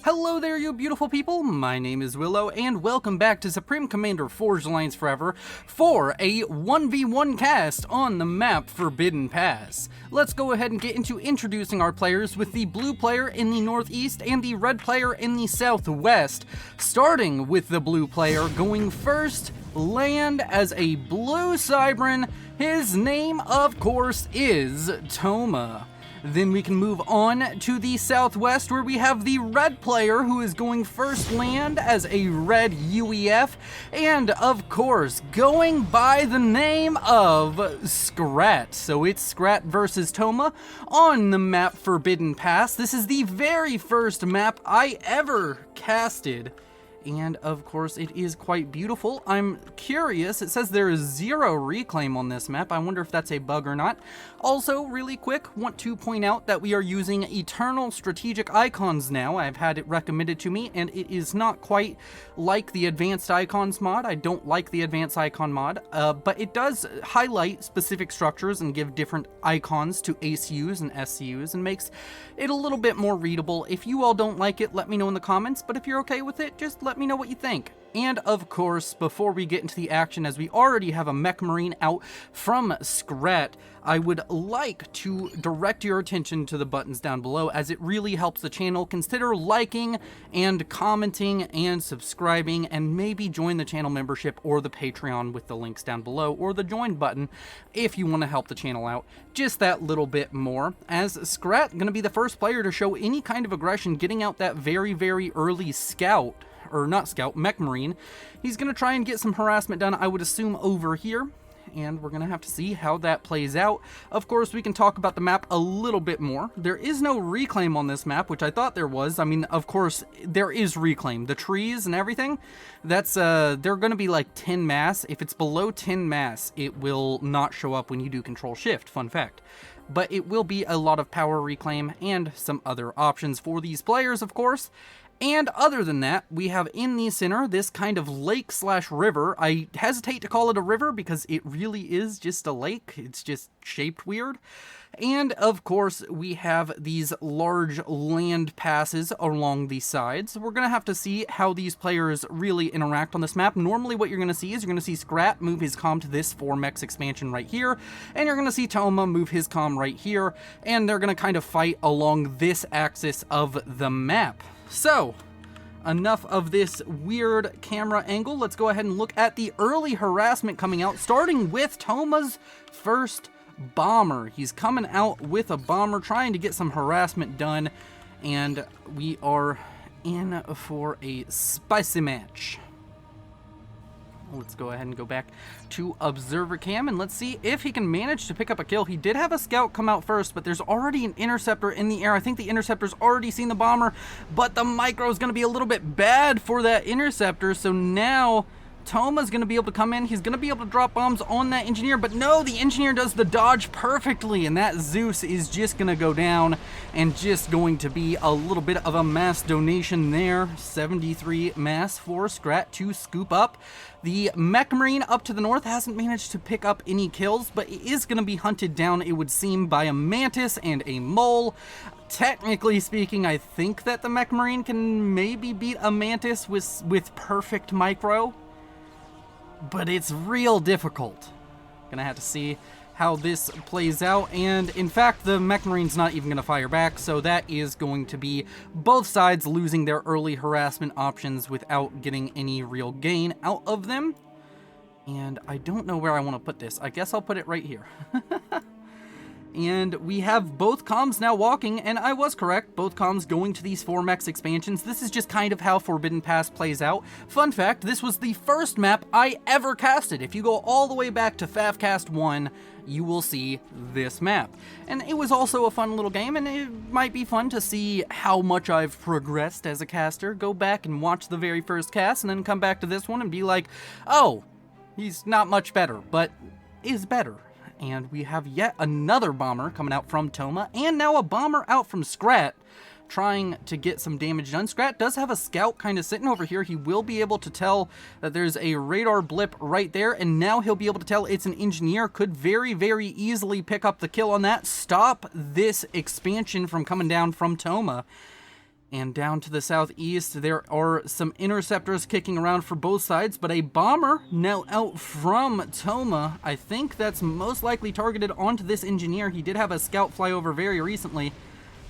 Hello there, you beautiful people. My name is Willow, and welcome back to Supreme Commander Forged Alliance Forever for a 1v1 cast on the map Forbidden Pass. Let's go ahead and get into introducing our players with the blue player in the northeast and the red player in the southwest. Starting with the blue player going first, land as a blue Cybran. His name, of course, is Toma. Then we can move on to the southwest, where we have the red player who is going first land as a red UEF, and of course going by the name of Scrat. So it's Scrat versus Toma on the map Forbidden Pass. This is the very first map I ever casted, and of course it is quite beautiful. I'm curious, it says there is 0 reclaim on this map. I wonder if that's a bug or not. Also, really quick, want to point out that we are using EternalStrategicIcons now. I've had it recommended to me, and it is not quite like the Advanced Icons mod. I don't like the Advanced Icon mod, but it does highlight specific structures and give different icons to ACUs and SCUs, and makes it a little bit more readable. If you all don't like it, let me know in the comments, but if you're okay with it, just let me know what you think. And of course, before we get into the action, as we already have a Mech Marine out from Scrat, I would like to direct your attention to the buttons down below, as it really helps the channel. Consider liking and commenting and subscribing, and maybe join the channel membership or the Patreon with the links down below, or the join button if you want to help the channel out just that little bit more. As Scrat going to be the first player to show any kind of aggression, getting out that very early scout, or not scout, Mech Marine. He's going to try and get some harassment done, I would assume, over here, and we're going to have to see how that plays out. Of course, we can talk about the map a little bit more. There is no reclaim on this map, which I thought there was. I mean, of course, there is reclaim. The trees and everything, that's, they're going to be like 10 mass. If it's below 10 mass, it will not show up when you do Control-Shift, fun fact. But it will be a lot of power reclaim and some other options for these players, of course. And other than that, we have in the center this kind of lake/river. I hesitate to call it a river because it really is just a lake. It's just shaped weird. And of course, we have these large land passes along the sides. We're going to have to see how these players really interact on this map. Normally what you're going to see is you're going to see Scrat move his comm to this 4-mex expansion right here, and you're going to see Toma move his comm right here, and they're going to kind of fight along this axis of the map. So, enough of this weird camera angle. Let's go ahead and look at the early harassment coming out, starting with Toma's first bomber. He's coming out with a bomber, trying to get some harassment done, and we are in for a spicy match. Let's go ahead and go back to Observer Cam, and let's see if he can manage to pick up a kill. He did have a scout come out first, but there's already an interceptor in the air. I think the interceptor's already seen the bomber, but the micro is going to be a little bit bad for that interceptor, so now Toma's going to be able to come in. He's going to be able to drop bombs on that engineer, but no, the engineer does the dodge perfectly, and that Zeus is just going to go down, and just going to be a little bit of a mass donation there. 73 mass for Scrat to scoop up. The Mech Marine up to the north hasn't managed to pick up any kills, but it is going to be hunted down, it would seem, by a Mantis and a Mole. Technically speaking, I think that the Mech Marine can maybe beat a Mantis with perfect micro, but it's real difficult. Gonna have to see how this plays out, and in fact the Mech Marine's not even gonna fire back, so that is going to be both sides losing their early harassment options without getting any real gain out of them. And I don't know where I want to put this. I guess I'll put it right here. And we have both comms now walking, and I was correct, both comms going to these 4-mex expansions. This is just kind of how Forbidden Pass plays out. Fun fact, this was the first map I ever casted. If you go all the way back to FAF Cast 1, you will see this map. And it was also a fun little game, and it might be fun to see how much I've progressed as a caster. Go back and watch the very first cast, and then come back to this one and be like, oh, he's not much better, but is better. And we have yet another bomber coming out from Toma, and now a bomber out from Scrat, trying to get some damage done. Scrat does have a scout kind of sitting over here. He will be able to tell that there's a radar blip right there, and now he'll be able to tell it's an engineer. Could very easily pick up the kill on that, stop this expansion from coming down from Toma. And down to the southeast, there are some interceptors kicking around for both sides, but a bomber now out from Toma. I think that's most likely targeted onto this engineer. He did have a scout fly over very recently.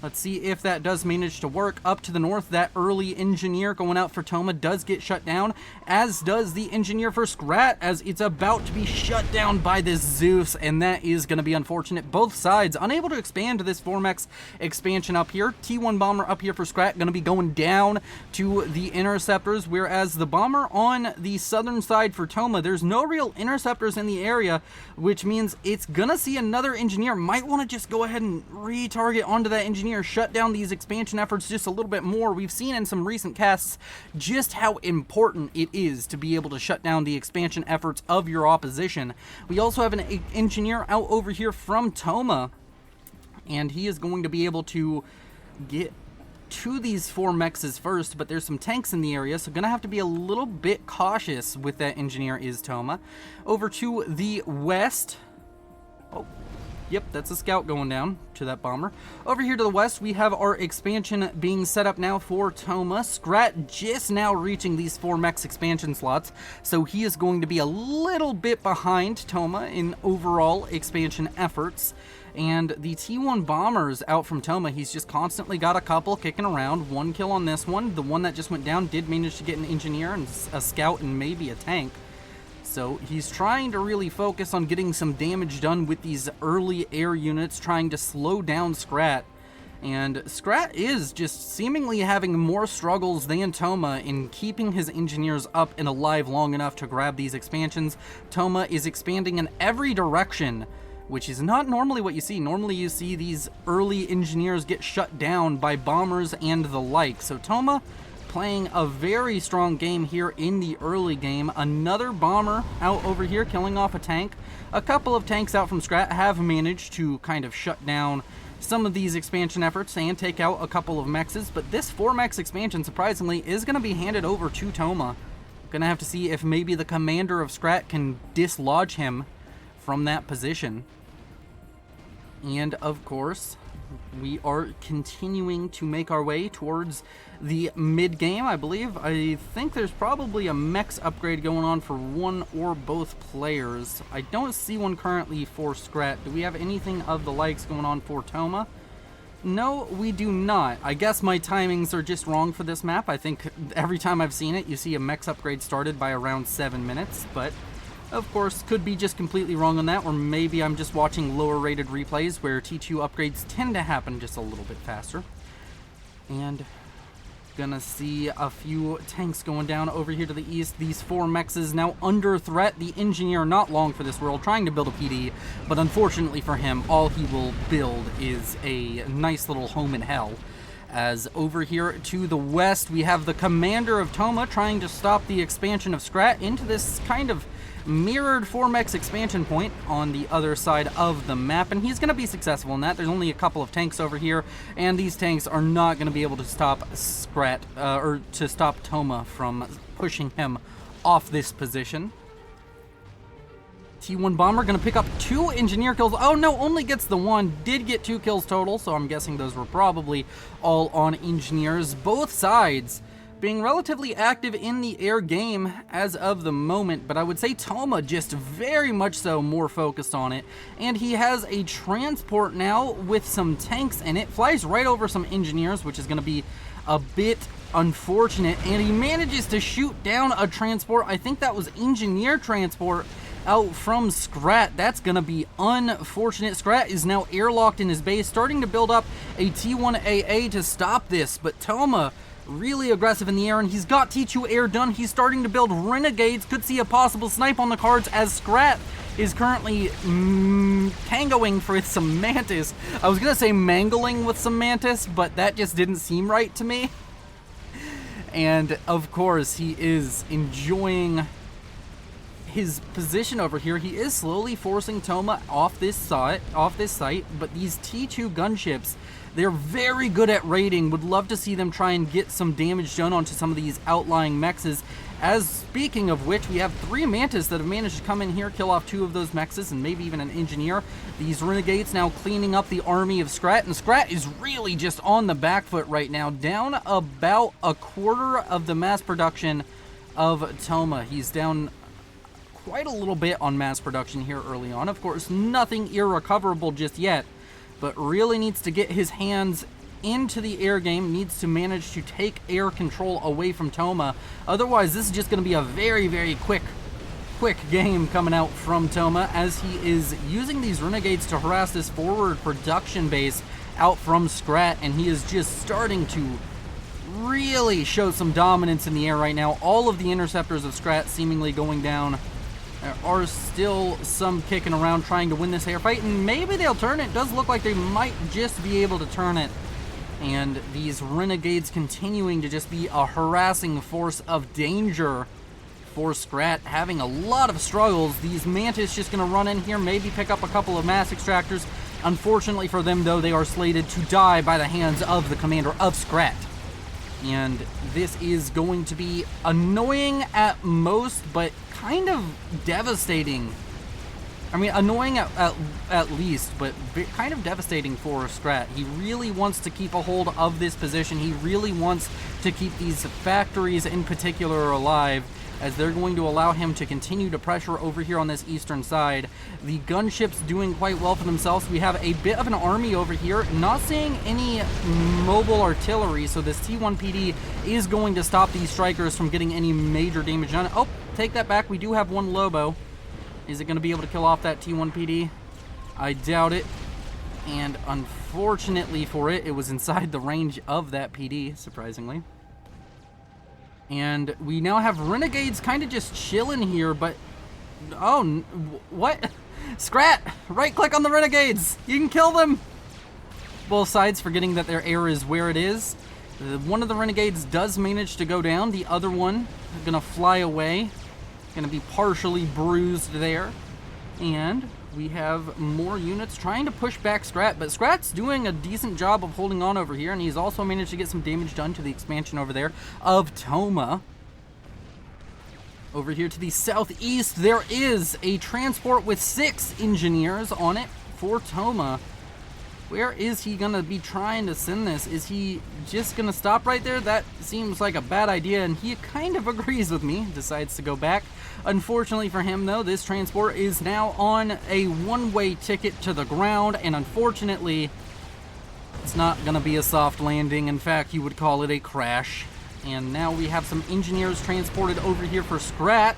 Let's see if that does manage to work. Up to the north, that early engineer going out for Toma does get shut down, as does the engineer for Scrat, as it's about to be shut down by this Zeus, and that is going to be unfortunate. Both sides unable to expand this 4max expansion up here. T1 bomber up here for Scrat going to be going down to the interceptors, whereas the bomber on the southern side for Toma, there's no real interceptors in the area, which means it's going to see another engineer. Might want to just go ahead and retarget onto that engineer, shut down these expansion efforts just a little bit more. We've seen in some recent casts just how important it is to be able to shut down the expansion efforts of your opposition. We also have an engineer out over here from Toma, and he is going to be able to get to these 4 mexes first, but there's some tanks in the area, so gonna have to be a little bit cautious with that engineer is Toma. Over to the west. Oh, yep, that's a scout going down to that bomber. Over here to the west, we have our expansion being set up now for Toma. Scrat just now reaching these 4 mex expansion slots, so he is going to be a little bit behind Toma in overall expansion efforts. And the T1 bombers out from Toma, he's just constantly got a couple kicking around. 1 kill on this one. The one that just went down did manage to get an engineer and a scout and maybe a tank. So he's trying to really focus on getting some damage done with these early air units, trying to slow down Scrat. And Scrat is just seemingly having more struggles than Toma in keeping his engineers up and alive long enough to grab these expansions. Toma is expanding in every direction, which is not normally what you see. Normally you see these early engineers get shut down by bombers and the like. So Toma playing a very strong game here in the early game. Another bomber out over here killing off a tank. A couple of tanks out from Scrat have managed to kind of shut down some of these expansion efforts and take out a couple of mexes, but this 4-mex expansion surprisingly is going to be handed over to Toma. Gonna have to see if maybe the commander of Scrat can dislodge him from that position. And of course, we are continuing to make our way towards the mid game, I believe. I think there's probably a mex upgrade going on for one or both players. I don't see one currently for Scrat. Do we have anything of the likes going on for Toma? No, we do not. I guess my timings are just wrong for this map. I think every time I've seen it, you see a mex upgrade started by around 7 minutes, but of course, could be just completely wrong on that, or maybe I'm just watching lower rated replays where T2 upgrades tend to happen just a little bit faster. And gonna see a few tanks going down over here to the east. These 4 mexes now under threat. The engineer not long for this world, trying to build a PD, but unfortunately for him, all he will build is a nice little home in hell. As over here to the west, we have the commander of Toma trying to stop the expansion of Scrat into this kind of mirrored 4-mex expansion point on the other side of the map, and he's going to be successful in that. There's only a couple of tanks over here, and these tanks are not going to be able to stop Scrat, or to stop Toma from pushing him off this position. T1 bomber going to pick up 2 engineer kills. Oh no, only gets the 1. Did get 2 kills total, so I'm guessing those were probably all on engineers. Both sides being relatively active in the air game as of the moment, but I would say Toma just very much so more focused on it. And he has a transport now with some tanks in it. Flies right over some engineers, which is going to be a bit unfortunate. And he manages to shoot down a transport. I think that was engineer transport out from Scrat. That's going to be unfortunate. Scrat is now airlocked in his base, starting to build up a T1AA to stop this, but Toma really aggressive in the air, and he's got T2 air done. He's starting to build renegades. Could see a possible snipe on the cards as Scrat is currently tangoing for some mantis. I was gonna say mangling with some mantis, but that just didn't seem right to me. And of course, he is enjoying his position over here, he is slowly forcing Toma off this site, but these T2 gunships, they're very good at raiding. Would love to see them try and get some damage done onto some of these outlying mexes. As speaking of which, we have 3 Mantis that have managed to come in here, kill off 2 of those mexes, and maybe even an engineer. These Renegades now cleaning up the army of Scrat, and Scrat is really just on the back foot right now, down about a quarter of the mass production of Toma. He's down quite a little bit on mass production here early on. Of course, nothing irrecoverable just yet, but really needs to get his hands into the air game, needs to manage to take air control away from Toma. Otherwise, this is just going to be a very, very quick game coming out from Toma, as he is using these Renegades to harass this forward production base out from Scrat, and he is just starting to really show some dominance in the air right now. All of the interceptors of Scrat seemingly going down. There are still some kicking around trying to win this air fight, and maybe they'll turn it. It does look like they might just be able to turn it. And these Renegades continuing to just be a harassing force of danger for Scrat, having a lot of struggles. These Mantis just going to run in here, maybe pick up a couple of mass extractors. Unfortunately for them, though, they are slated to die by the hands of the commander of Scrat. And this is going to be annoying at most, but kind of devastating. I mean, annoying at least, but kind of devastating for Scrat. He really wants to keep a hold of this position. He really wants to keep these factories in particular alive, as they're going to allow him to continue to pressure over here on this eastern side. The gunships doing quite well for themselves. We have a bit of an army over here, not seeing any mobile artillery, so this T1 PD is going to stop these strikers from getting any major damage done. Oh, take that back. We do have 1 Lobo. Is it going to be able to kill off that T1 PD? I doubt it. And unfortunately for it, it was inside the range of that PD, surprisingly. And we now have Renegades kind of just chilling here, but... Oh, what? Scrat! Right-click on the Renegades! You can kill them! Both sides forgetting that their air is where it is. One of the Renegades does manage to go down. The other one is going to fly away. Going to be partially bruised there. And we have more units trying to push back Scrat, but Scrat's doing a decent job of holding on over here, and he's also managed to get some damage done to the expansion over there of Toma. Over here to the southeast, there is a transport with 6 engineers on it for Toma. Where is he going to be trying to send this? Is he just going to stop right there? That seems like a bad idea, and he kind of agrees with me, decides to go back. Unfortunately for him, though, this transport is now on a one-way ticket to the ground, and unfortunately, it's not going to be a soft landing. In fact, you would call it a crash. And now we have some engineers transported over here for Scrat.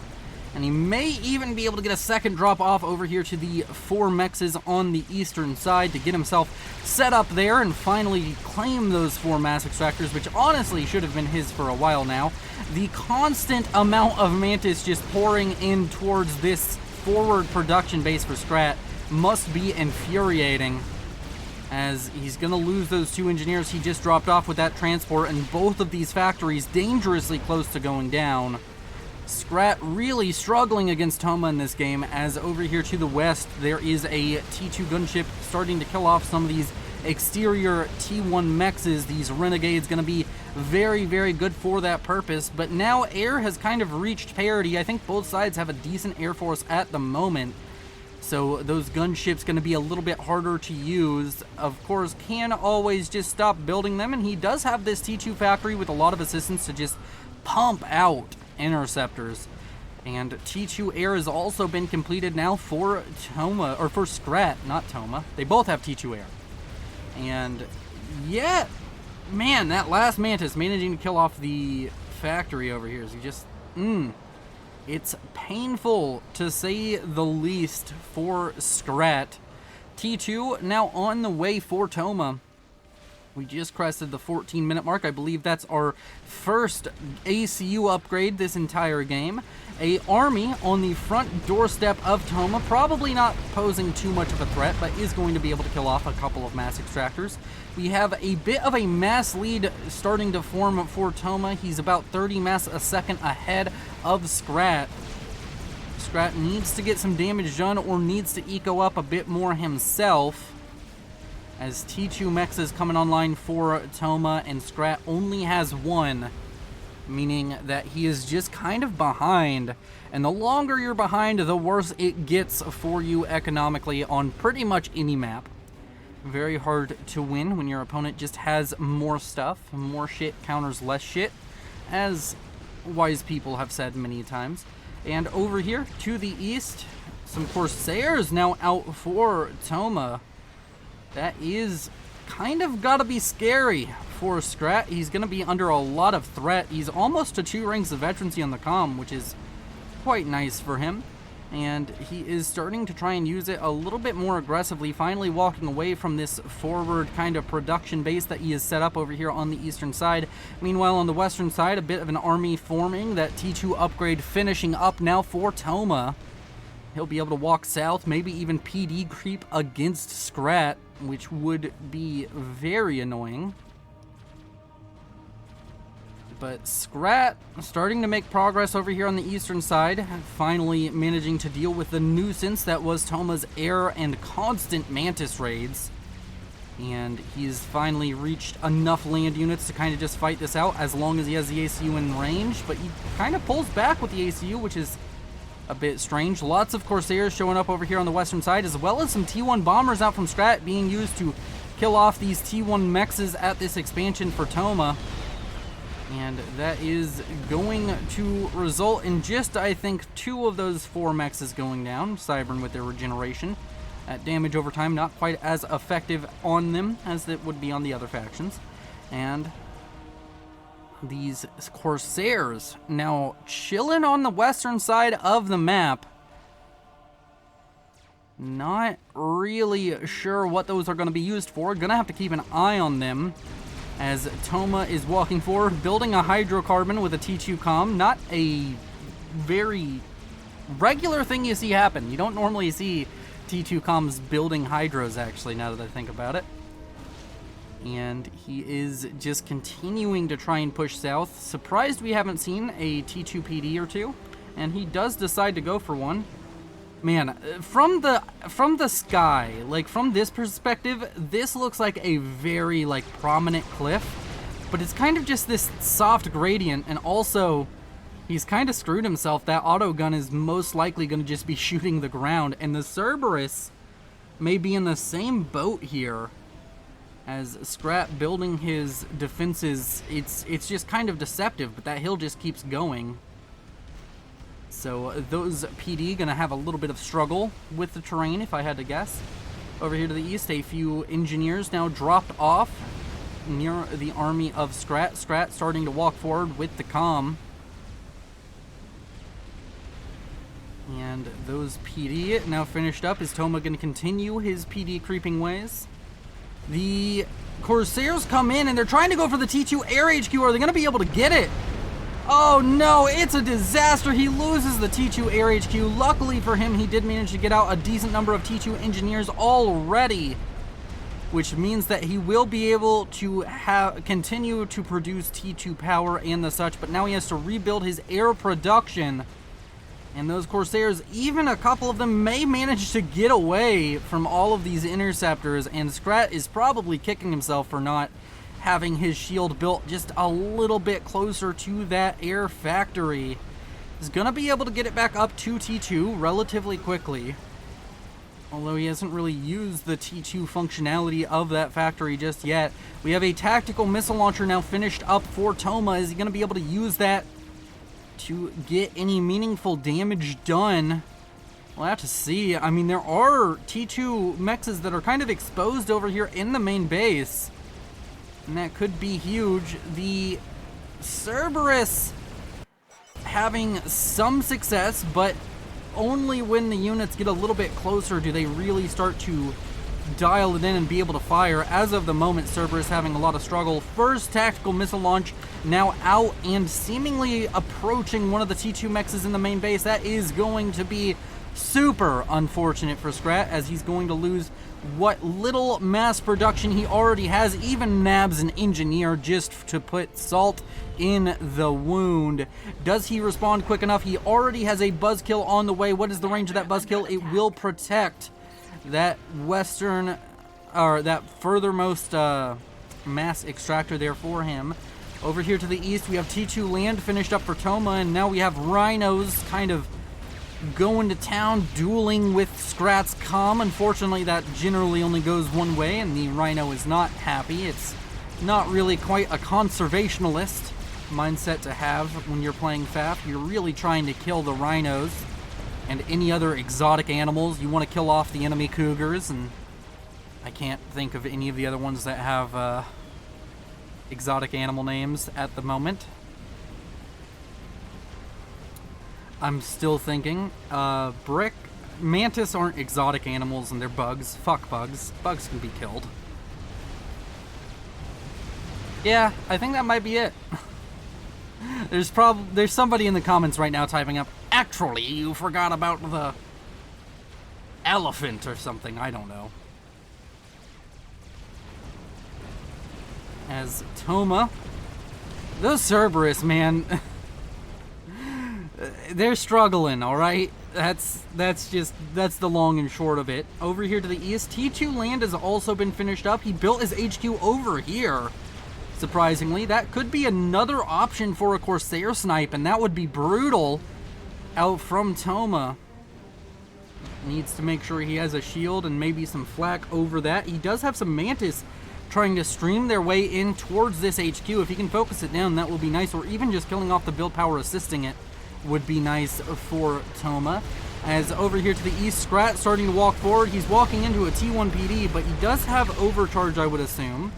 And he may even be able to get a second drop off over here to the 4 mexes on the eastern side to get himself set up there and finally claim those 4 mass extractors, which honestly should have been his for a while now. The constant amount of Mantis just pouring in towards this forward production base for Scrat must be infuriating, as he's going to lose those 2 engineers he just dropped off with that transport, and both of these factories dangerously close to going down. Scrat really struggling against Toma in this game, as over here to the west there is a T2 gunship starting to kill off some of these exterior T1 mexes. These Renegades going to be very, very good for that purpose, but now air has kind of reached parity. I think both sides have a decent air force at the moment, so those gunships going to be a little bit harder to use. Of course, can always just stop building them, and he does have this T2 factory with a lot of assistance to just pump out interceptors. And T2 air has also been completed now for Toma, or for Scrat, not Toma. They both have T2 air. And yeah, man, that last Mantis managing to kill off the factory over here is just, it's painful to say the least for Scrat. T2 now on the way for Toma. We just crested the 14-minute mark. I believe that's our first ACU upgrade this entire game. A army on the front doorstep of Toma, probably not posing too much of a threat, but is going to be able to kill off a couple of mass extractors. We have a bit of a mass lead starting to form for Toma. He's about 30 mass a second ahead of Scrat. Scrat needs to get some damage done or needs to eco up a bit more himself, as T2 mechs is coming online for Toma, and Scrat only has one, meaning that he is just kind of behind. And the longer you're behind, the worse it gets for you economically on pretty much any map. Very hard to win when your opponent just has more stuff. More shit counters less shit, as wise people have said many times. And over here to the east, some Corsairs now out for Toma. That is kind of gotta be scary for Scrat. He's gonna be under a lot of threat. He's almost to 2 ranks of veterancy on the comm, which is quite nice for him. And he is starting to try and use it a little bit more aggressively, finally walking away from this forward kind of production base that he has set up over here on the eastern side. Meanwhile, on the western side, a bit of an army forming. That T2 upgrade finishing up now for Toma. He'll be able to walk south, maybe even PD creep against Scrat, which would be very annoying. But Scrat starting to make progress over here on the eastern side, finally managing to deal with the nuisance that was Toma's air and constant Mantis raids. And he's finally reached enough land units to kind of just fight this out as long as he has the ACU in range. But he kind of pulls back with the ACU, which is a bit strange. Lots of Corsairs showing up over here on the western side, as well as some T1 bombers out from Scrat being used to kill off these T1 mexes at this expansion for Toma. And that is going to result in just, I think, 2 of those 4 mexes going down. Cybern with their regeneration. That damage over time not quite as effective on them as it would be on the other factions. And these Corsairs now chilling on the western side of the map. Not really sure what those are going to be used for. Gonna have to keep an eye on them as Toma is walking forward, building a hydrocarbon with a T2 comm. Not a very regular thing you see happen. You don't normally see T2 comms building hydros, actually, now that I think about it. And he is just continuing to try and push south. Surprised we haven't seen a T2 PD or 2, and he does decide to go for one. Man, from the sky, like from this perspective, this looks like a very like prominent cliff, but it's kind of just this soft gradient, and also he's kind of screwed himself. That auto gun is most likely going to just be shooting the ground, and the Cerberus may be in the same boat here. As Scrat building his defenses, it's just kind of deceptive, but that hill just keeps going. So those PD gonna have a little bit of struggle with the terrain, if I had to guess. Over here to the east, a few engineers now dropped off near the army of Scrat. Scrat starting to walk forward with the comm. And those PD now finished up. Is Toma gonna continue his PD creeping ways? The Corsairs come in and they're trying to go for the T2 air HQ. Are they going to be able to get it? Oh no, it's a disaster. He loses the T2 air HQ. Luckily for him, he did manage to get out a decent number of T2 engineers already, which means that he will be able to continue to produce T2 power and the such, but now he has to rebuild his air production. And those Corsairs, even a couple of them, may manage to get away from all of these interceptors, and Scrat is probably kicking himself for not having his shield built just a little bit closer to that air factory. He's gonna be able to get it back up to T2 relatively quickly, although he hasn't really used the T2 functionality of that factory just yet. We have a tactical missile launcher now finished up for Toma. Is he gonna be able to use that to get any meaningful damage done? We'll have to see. I mean, there are T2 mexes that are kind of exposed over here in the main base, and that could be huge. The Cerberus having some success, but only when the units get a little bit closer do they really start to dial it in and be able to fire. As of the moment, Cerberus having a lot of struggle. First tactical missile launch now out and seemingly approaching one of the T2 mexes in the main base. That is going to be super unfortunate for Scrat, as he's going to lose what little mass production he already has, even nabs an engineer just to put salt in the wound. Does he respond quick enough? He already has a buzzkill on the way. What is the range of that buzzkill? It will protect that western, or that furthermost mass extractor there for him. Over here to the east, we have T2 land finished up for Toma, and now we have rhinos kind of going to town, dueling with Scrat's comm. Unfortunately, that generally only goes one way, and the rhino is not happy. It's not really quite a conservationalist mindset to have when you're playing FAF. You're really trying to kill the rhinos and any other exotic animals. You want to kill off the enemy cougars, and I can't think of any of the other ones that have exotic animal names at the moment. I'm still thinking. Brick. Mantis aren't exotic animals and they're bugs. Fuck bugs. Bugs can be killed. Yeah, I think that might be it. There's somebody in the comments right now typing up, actually, you forgot about the elephant or something. I don't know. As Toma. Those Cerberus, man. They're struggling, alright? That's the long and short of it. Over here to the east, T2 land has also been finished up. He built his HQ over here. Surprisingly, that could be another option for a Corsair snipe, and that would be brutal out from Toma. Needs to make sure he has a shield and maybe some flak over that. He does have some Mantis trying to stream their way in towards this HQ. If he can focus it down, that will be nice, or even just killing off the build power assisting it would be nice for Toma. As over here to the east, Scrat starting to walk forward. He's walking into a T1 PD, but he does have overcharge, I would assume.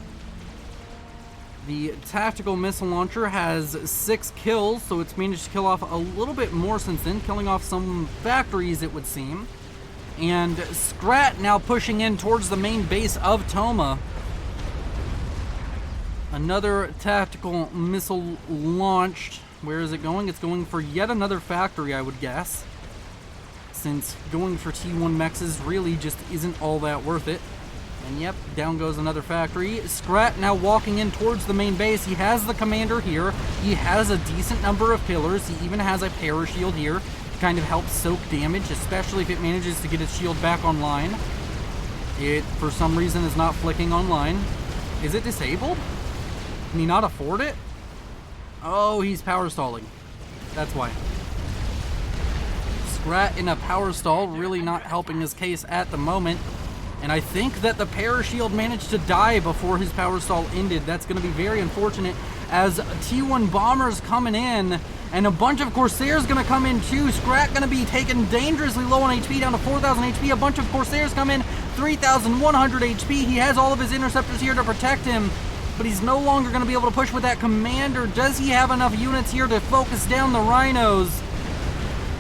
The tactical missile launcher has 6 kills, so it's managed to kill off a little bit more since then, killing off some factories, it would seem. And Scrat now pushing in towards the main base of Toma. Another tactical missile launched. Where is it going? It's going for yet another factory, I would guess. Since going for T1 mexes really just isn't all that worth it. And yep, down goes another factory. Scrat now walking in towards the main base. He has the commander here. He has a decent number of pillars. He even has a parashield here to kind of help soak damage, especially if it manages to get its shield back online. It, for some reason, is not flicking online. Is it disabled? Can he not afford it? Oh, he's power stalling. That's why. Scrat in a power stall, really not helping his case at the moment. And I think that the parashield managed to die before his power stall ended. That's going to be very unfortunate as T1 bombers coming in and a bunch of Corsairs going to come in too. Scrat going to be taken dangerously low on HP, down to 4,000 HP. A bunch of Corsairs come in, 3,100 HP. He has all of his interceptors here to protect him, but he's no longer going to be able to push with that commander. Does he have enough units here to focus down the rhinos?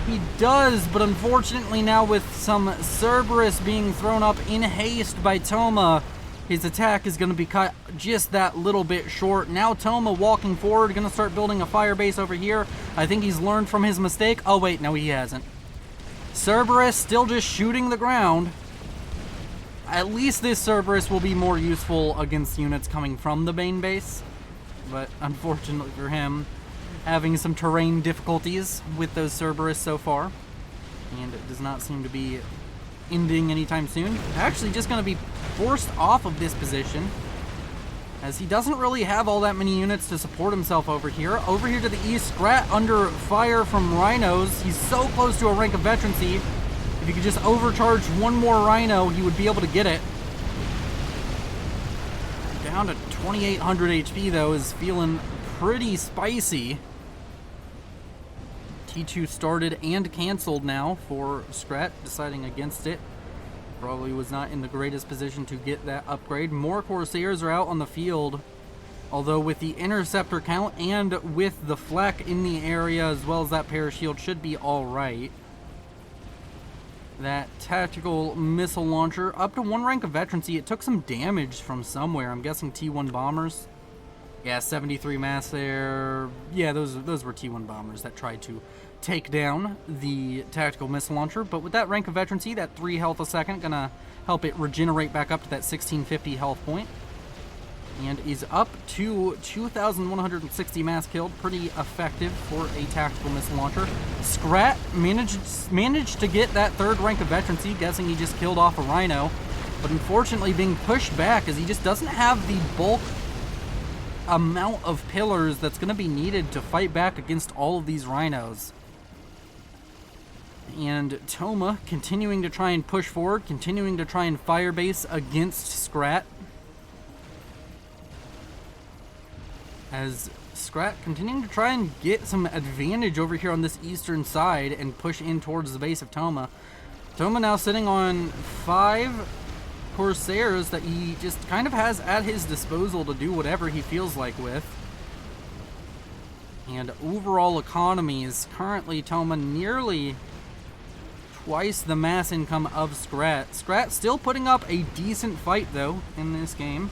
He does, but unfortunately now with some Cerberus being thrown up in haste by Toma, his attack is going to be cut just that little bit short. Now Toma walking forward, going to start building a fire base over here. I think he's learned from his mistake. Oh wait, no he hasn't. Cerberus still just shooting the ground. At least this Cerberus will be more useful against units coming from the main base. But unfortunately for him, having some terrain difficulties with those Cerberus so far. And it does not seem to be ending anytime soon. Actually just going to be forced off of this position, as he doesn't really have all that many units to support himself over here. Over here to the east, Scrat under fire from rhinos. He's so close to a rank of veterancy. If he could just overcharge one more rhino, he would be able to get it. Down to 2,800 HP though, is feeling pretty spicy. T2 started and canceled now for Scrat, deciding against it. Probably was not in the greatest position to get that upgrade. More Corsairs are out on the field, although with the interceptor count and with the flak in the area as well as that parashield should be alright. That tactical missile launcher up to 1 rank of veterancy. It took some damage from somewhere. I'm guessing T1 bombers. Yeah, 73 mass there. Yeah, those were T1 bombers that tried to take down the tactical missile launcher. But with that rank of veterancy, that 3 health a second, gonna help it regenerate back up to that 1650 health point. And is up to 2,160 mass killed. Pretty effective for a tactical missile launcher. Scrat managed to get that 3rd rank of veterancy, guessing he just killed off a Rhino. But unfortunately being pushed back as he just doesn't have the bulk amount of pillars that's going to be needed to fight back against all of these Rhinos. And Toma continuing to try and push forward, continuing to try and firebase against Scrat. As Scrat continuing to try and get some advantage over here on this eastern side and push in towards the base of Toma. Toma now sitting on 5 Corsairs that he just kind of has at his disposal to do whatever he feels like with. And overall economy is currently Toma nearly twice the mass income of Scrat. Scrat still putting up a decent fight though in this game.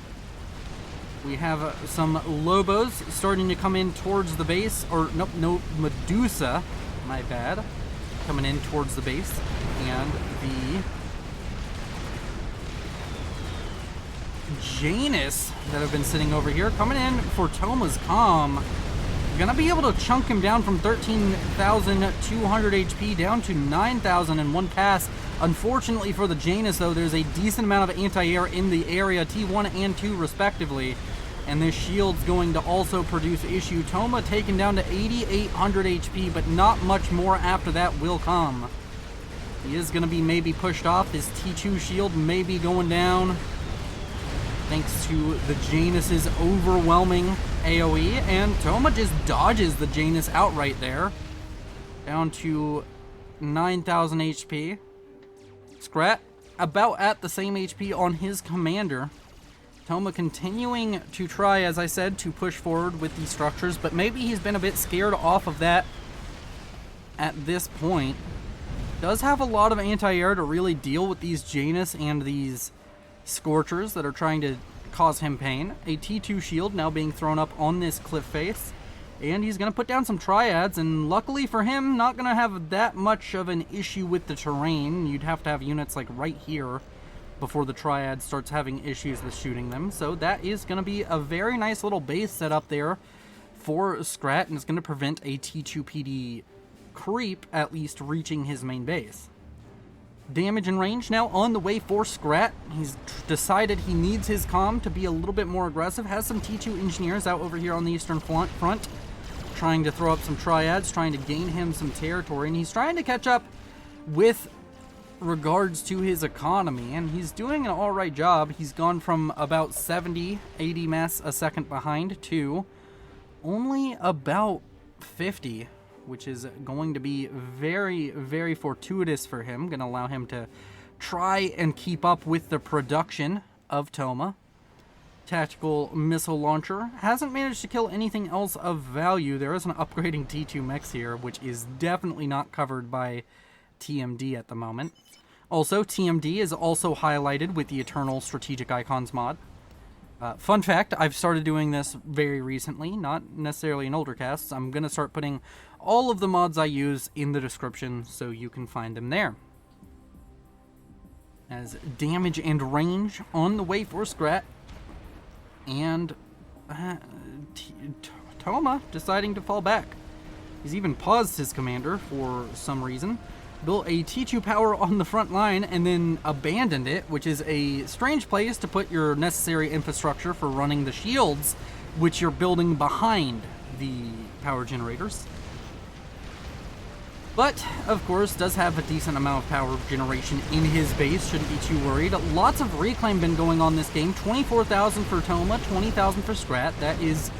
We have some Lobos starting to come in towards the base, or nope, no, Medusa, my bad, coming in towards the base, and the Janus that have been sitting over here coming in for Toma's Calm. Gonna be able to chunk him down from 13,200 HP down to 9,000 in one pass. Unfortunately for the Janus though, there's a decent amount of anti-air in the area, T1 and 2 respectively. And this shield's going to also produce issue. Toma taken down to 8,800 HP, but not much more after that will come. He is going to be maybe pushed off. His T2 shield may be going down thanks to the Janus's overwhelming AoE. And Toma just dodges the Janus outright there. Down to 9,000 HP. Scrat about at the same HP on his commander. Toma continuing to try, as I said, to push forward with these structures, but maybe he's been a bit scared off of that at this point. Does have a lot of anti-air to really deal with these Janus and these Scorchers that are trying to cause him pain. A T2 shield now being thrown up on this cliff face, and he's going to put down some Triads, and luckily for him, not going to have that much of an issue with the terrain. You'd have to have units like right here before the Triad starts having issues with shooting them. So that is going to be a very nice little base set up there for Scrat, and it's going to prevent a T2PD creep at least reaching his main base. Damage and range now on the way for Scrat. He's decided he needs his comm to be a little bit more aggressive. Has some T2 engineers out over here on the eastern front trying to throw up some Triads, trying to gain him some territory, and he's trying to catch up with regards to his economy, and he's doing an alright job. He's gone from about 70, 80 mass a second behind to only about 50, which is going to be very, very fortuitous for him. Going to allow him to try and keep up with the production of Toma. Tactical missile launcher hasn't managed to kill anything else of value. There is an upgrading T2 mechs here, which is definitely not covered by TMD at the moment. Also, TMD is also highlighted with the EternalStrategicIcons mod. Fun fact, I've started doing this very recently, not necessarily in older casts. I'm going to start putting all of the mods I use in the description so you can find them there. As damage and range on the way for Scrat. And Toma deciding to fall back. He's even paused his commander for some reason. Built a T2 power on the front line and then abandoned it, which is a strange place to put your necessary infrastructure for running the shields, which you're building behind the power generators. But, of course, does have a decent amount of power generation in his base, shouldn't be too worried. Lots of reclaim been going on this game. 24,000 for Toma, 20,000 for Scrat. That is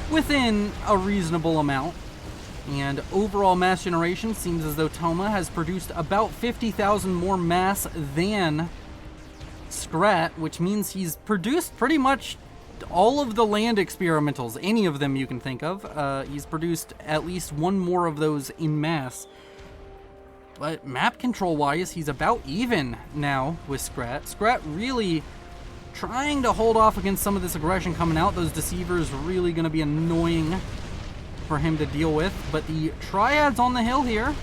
within a reasonable amount. And overall mass generation seems as though Toma has produced about 50,000 more mass than Scrat, which means he's produced pretty much all of the land experimentals, any of them you can think of. He's produced at least one more of those in mass. But map control wise, he's about even now with Scrat. Scrat really trying to hold off against some of this aggression coming out. Those deceivers really going to be annoying for him to deal with. But the Triads on the hill here,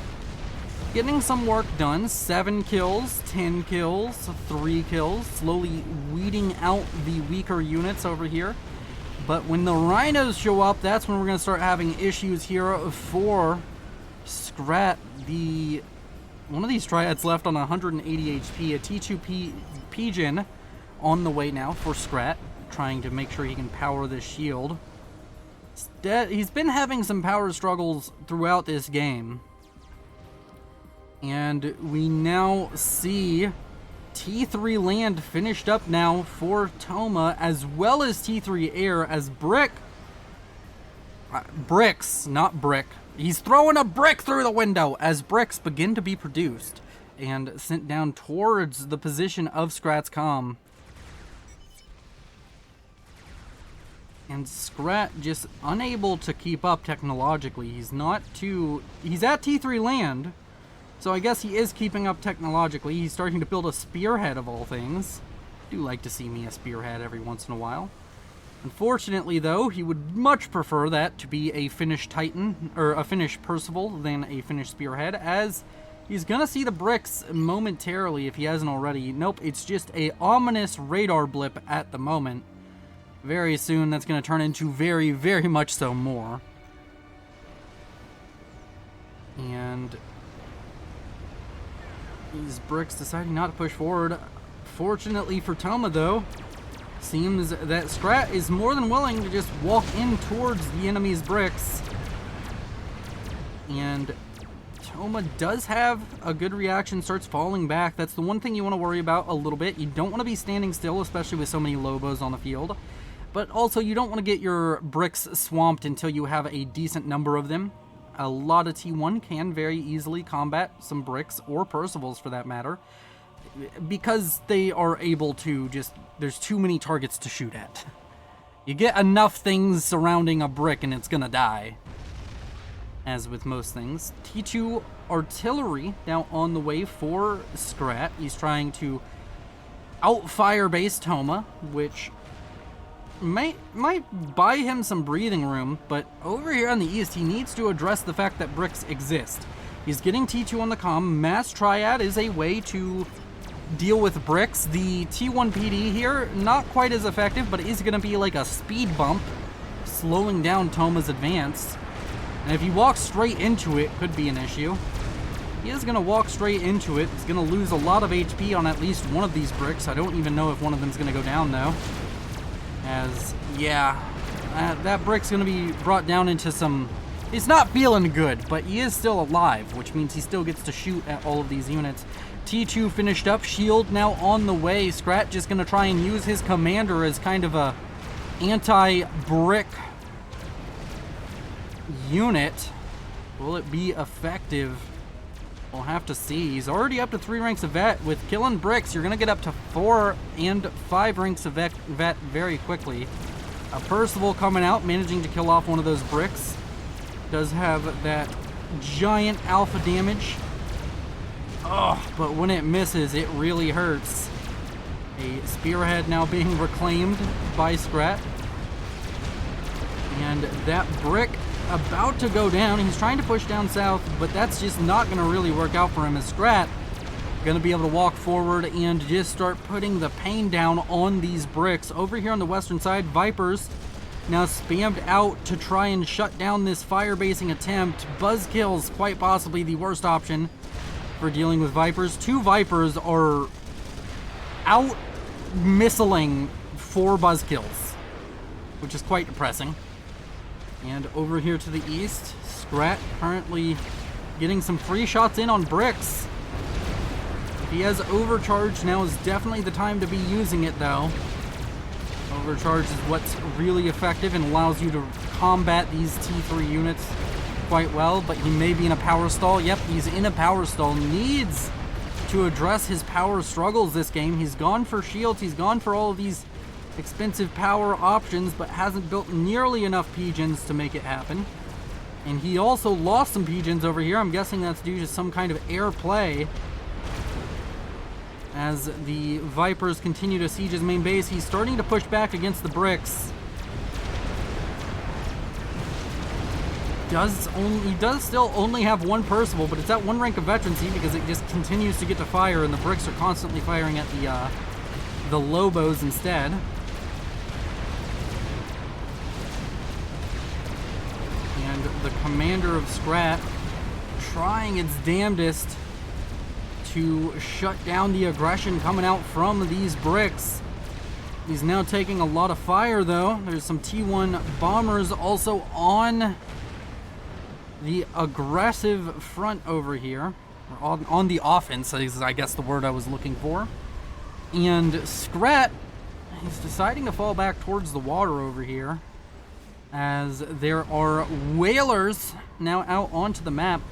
getting some work done. 7 kills, 10 kills, 3 kills, slowly weeding out the weaker units over here. But when the Rhinos show up, that's when we're going to start having issues here for Scrat. One of these Triads left on 180 HP, a T2 Pigeon on the way now for Scrat, trying to make sure he can power this shield. He's been having some power struggles throughout this game. And we now see T3 land finished up now for Toma, as well as T3 air, as bricks, not brick. He's throwing a brick through the window as bricks begin to be produced and sent down towards the position of Scrat's comm. And Scrat just unable to keep up technologically. He's at T3 land. So I guess he is keeping up technologically. He's starting to build a spearhead of all things. I do like to see me a spearhead every once in a while. Unfortunately, though, he would much prefer that to be a finished Titan, or a finished Percival, than a finished spearhead, as he's gonna see the bricks momentarily if he hasn't already. Nope, it's just a ominous radar blip at the moment. Very soon, that's gonna turn into very, very much so more. And these bricks deciding not to push forward. Fortunately for Toma, though, seems that Scrat is more than willing to just walk in towards the enemy's bricks. And Toma does have a good reaction, starts falling back. That's the one thing you want to worry about a little bit. You don't want to be standing still, especially with so many Lobos on the field. But also, you don't want to get your bricks swamped until you have a decent number of them. A lot of T1 can very easily combat some bricks, or Percivals for that matter, because they are able to just, there's too many targets to shoot at. You get enough things surrounding a brick and it's gonna die. As with most things. T2 artillery now on the way for Scrat. He's trying to outfire base Toma, which might buy him some breathing room, but over here on the east, he needs to address the fact that bricks exist. He's getting T2 on the comm. Mass Triad is a way to deal with bricks. The T1 PD here, not quite as effective, but is going to be like a speed bump, slowing down Toma's advance. And if he walks straight into it, could be an issue. He is going to walk straight into it. He's going to lose a lot of HP on at least one of these bricks. I don't even know if one of them is going to go down, though. As, yeah, that brick's going to be brought down into some... He's not feeling good, but he is still alive, which means he still gets to shoot at all of these units. T2 finished up, shield now on the way. Scrat just going to try and use his commander as kind of a anti-brick unit. Will it be effective? We'll have to see. He's already up to 3 ranks of vet. With killing bricks, you're going to get up to 4 and 5 ranks of vet very quickly. A Percival coming out, managing to kill off one of those bricks. Does have that giant alpha damage. Oh, but when it misses, it really hurts. A spearhead now being reclaimed by Scrat. And that brick about to go down. He's trying to push down south, but that's just not going to really work out for him, as Scrat going to be able to walk forward and just start putting the pain down on these bricks. Over here on the western side, Vipers now spammed out to try and shut down this fire basing attempt. Buzzkills, quite possibly the worst option for dealing with Vipers. 2 Vipers are out missiling 4 Buzzkills, which is quite depressing. And over here to the east, Scrat currently getting some free shots in on bricks. If he has overcharge, now is definitely the time to be using it, though. Overcharge is what's really effective and allows you to combat these T3 units quite well, but he may be in a power stall. Yep, he's in a power stall. Needs to address his power struggles this game. He's gone for shields, he's gone for all of these expensive power options, but hasn't built nearly enough pigeons to make it happen. And he also lost some pigeons over here. I'm guessing that's due to some kind of air play, As the Vipers continue to siege his main base, he's starting to push back against the bricks. He does still only have one Percival, but it's at 1 rank of veterancy because it just continues to get to fire, and the bricks are constantly firing at the Lobos instead. And the commander of Scrat trying its damnedest to shut down the aggression coming out from these bricks. He's now taking a lot of fire, though. There's some T1 bombers also on the aggressive front over here, or on the offense is I guess the word I was looking for. And Scrat is deciding to fall back towards the water over here, as there are whalers now out onto the map.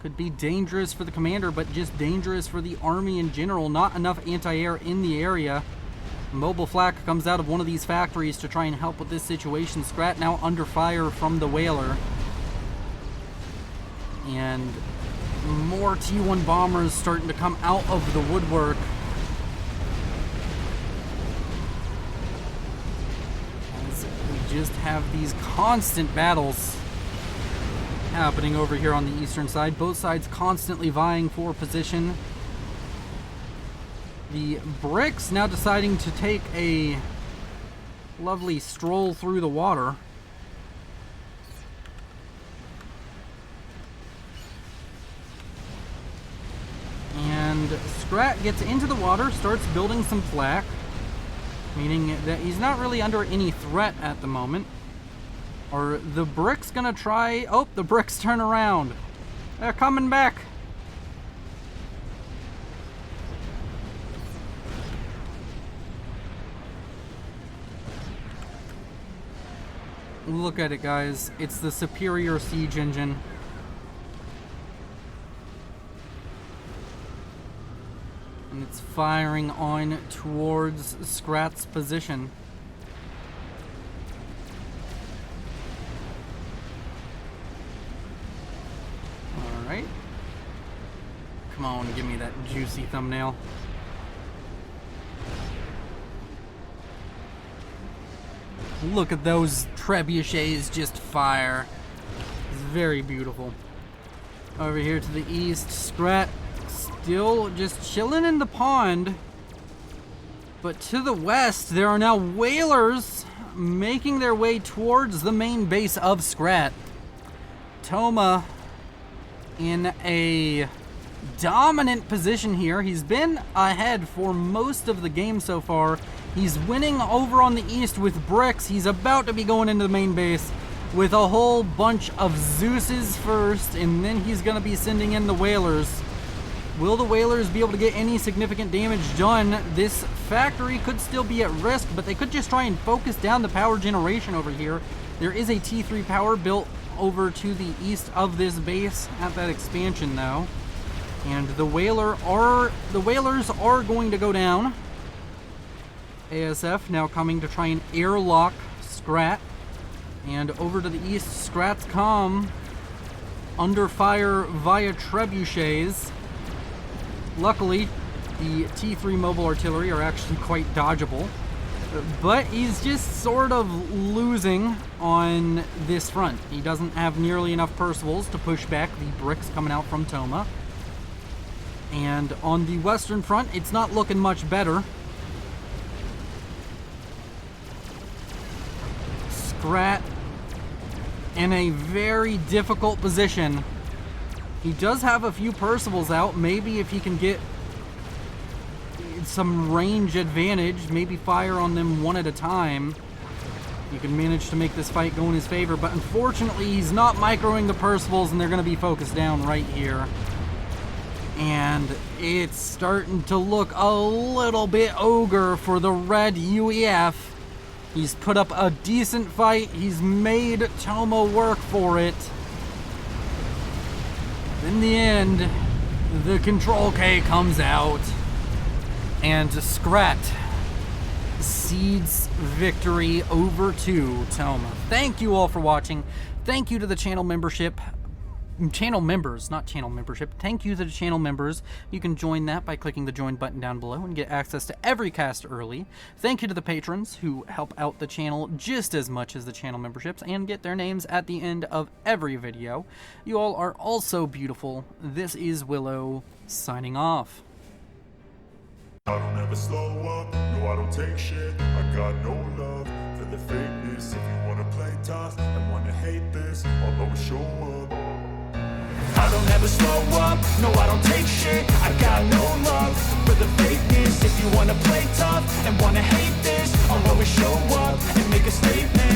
Could be dangerous for the commander, but just dangerous for the army in general. Not enough anti-air in the area. Mobile flak comes out of one of these factories to try and help with this situation. Scrat now under fire from the whaler. And more T1 bombers starting to come out of the woodwork. As we just have these constant battles happening over here on the eastern side. Both sides constantly vying for position. The bricks now deciding to take a lovely stroll through the water. And Scrat gets into the water, starts building some flak, meaning that he's not really under any threat at the moment. Are the bricks gonna try? Oh, the bricks turn around. They're coming back. Look at it, guys. It's the superior siege engine. And it's firing on towards Scrat's position. Alright. Come on, give me that juicy thumbnail. Look at those trebuchets just fire. It's very beautiful. Over here to the east, Scrat still just chilling in the pond. But to the west, there are now whalers making their way towards the main base of Scrat. Toma in a dominant position here. He's been ahead for most of the game so far. He's winning over on the east with bricks. He's about to be going into the main base with a whole bunch of Zeuses first, and then he's going to be sending in the whalers. Will the whalers be able to get any significant damage done? This factory could still be at risk, but they could just try and focus down the power generation over here. There is a T3 power built over to the east of this base at that expansion, though. And the whalers are going to go down. ASF now coming to try and airlock Scrat. And over to the east, Scrat's come under fire via trebuchets. Luckily, the T3 mobile artillery are actually quite dodgeable. But he's just sort of losing on this front. He doesn't have nearly enough Percivals to push back the bricks coming out from Toma. And on the western front, it's not looking much better. Scrat in a very difficult position. He does have a few Percivals out. Maybe if he can get some range advantage, maybe fire on them one at a time, you can manage to make this fight go in his favor. But unfortunately, he's not microing the Percivals, and they're going to be focused down right here. And it's starting to look a little bit ogre for the red UEF. He's put up a decent fight. He's made Toma work for it. In the end, the Control K comes out, and Scrat cedes victory over to Toma. Thank you all for watching. Thank you to the channel membership channel members, not channel membership. Thank you to the channel members. You can join that by clicking the join button down below and get access to every cast early. Thank you to the patrons who help out the channel just as much as the channel memberships and get their names at the end of every video. You all are also beautiful. This is Willow signing off. I don't ever slow up, no I don't take shit. I got no love for the fakeness. If you wanna play tough and wanna hate this, I'll always show up. I don't ever slow up, no I don't take shit. I got no love for the fakeness. If you wanna play tough and wanna hate this, I'll always show up and make a statement.